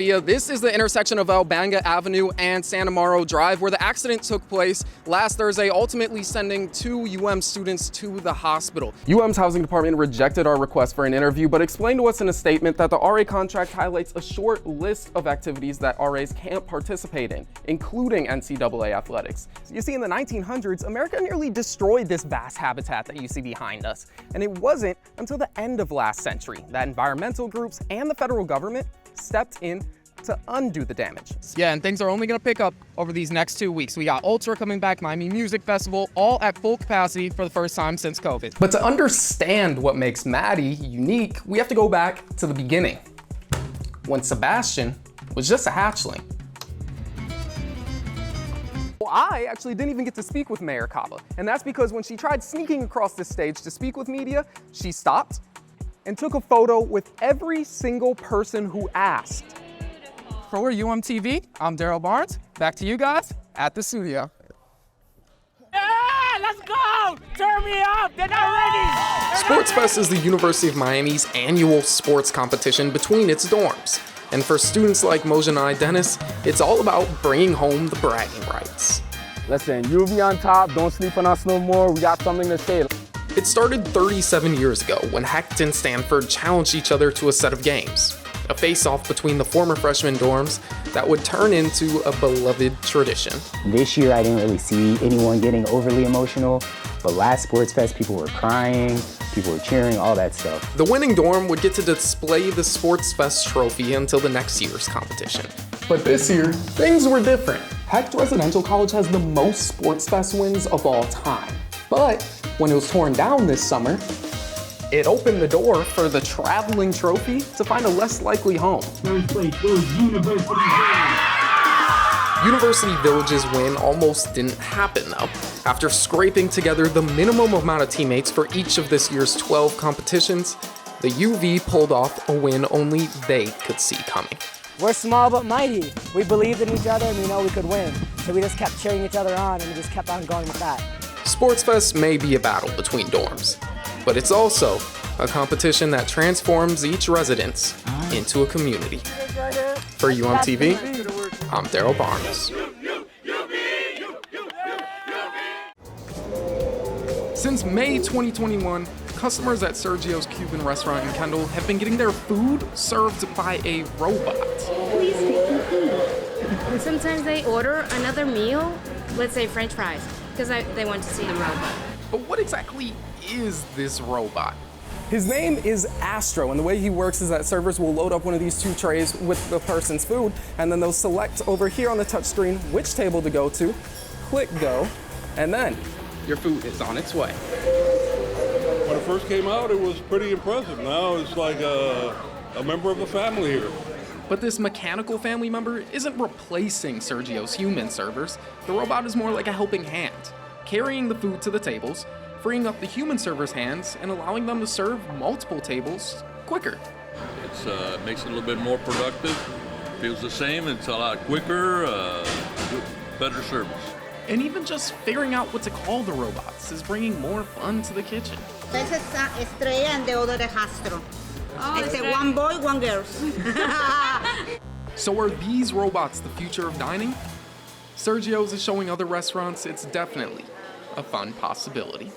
Sophia. This is the intersection of Albanga Avenue and San Amaro Drive where the accident took place last Thursday, ultimately sending 2 students to the hospital. UM's housing department rejected our request for an interview, but explained to us in a statement that the RA contract highlights a short list of activities that RAs can't participate in, including NCAA athletics. You see, in the 1900s, America nearly destroyed this vast habitat that you see behind us. And it wasn't until the end of last century that environmental groups and the federal government stepped in to undo the damage. Yeah, and things are only going to pick up over these next 2 weeks. We got Ultra coming back, Miami Music Festival, all at full capacity for the first time since COVID. But to understand what makes Maddie unique, we have to go back to the beginning, when Sebastian was just a hatchling. Well, I actually didn't even get to speak with Mayor Cava, and that's because when she tried sneaking across the stage to speak with media, she stopped and took a photo with every single person who asked. For UMTV, I'm Derryl Barnes. Back to you guys at the studio. Yeah, let's go! Turn me up! They're not ready! Sports Fest is the University of Miami's annual sports competition between its dorms. And for students like Mojanai Dennis, it's all about bringing home the bragging rights. Listen, you'll be on top. Don't sleep on us no more. We got something to say. It started 37 years ago when Hecht and Stanford challenged each other to a set of games. A face-off between the former freshman dorms that would turn into a beloved tradition. This year, I didn't really see anyone getting overly emotional, but last Sports Fest, people were crying, people were cheering, all that stuff. The winning dorm would get to display the Sports Fest trophy until the next year's competition. But this year, things were different. Hecht Residential College has the most Sports Fest wins of all time. But when it was torn down this summer, it opened the door for the traveling trophy to find a less likely home. First place goes University Village. University Village's win almost didn't happen though. After scraping together the minimum amount of teammates for each of this year's 12 competitions, the UV pulled off a win only they could see coming. We're small but mighty. We believed in each other and we know we could win. So we just kept cheering each other on and we just kept on going with that. Sports Fest may be a battle between dorms, but it's also a competition that transforms each residence into a community. For UMTV, I'm Derryl Barnes. Since May 2021, customers at Sergio's Cuban restaurant in Kendall have been getting their food served by a robot. Please take your food. And sometimes they order another meal, let's say French fries, because they want to see the robot. But what exactly is this robot? His name is Astro, and the way he works is that servers will load up one of these 2 trays with the person's food, and then they'll select over here on the touchscreen which table to go to, click go, and then your food is on its way. When it first came out, it was pretty impressive. Now it's like a member of the family here. But this mechanical family member isn't replacing Sergio's human servers. The robot is more like a helping hand, carrying the food to the tables, freeing up the human servers' hands, and allowing them to serve multiple tables quicker. It makes it a little bit more productive. Feels the same. It's a lot quicker, better service. And even just figuring out what to call the robots is bringing more fun to the kitchen. This is Estrella and the other is Astro. It's one boy, one girl. So are these robots the future of dining? Sergio's is showing other restaurants it's definitely a fun possibility.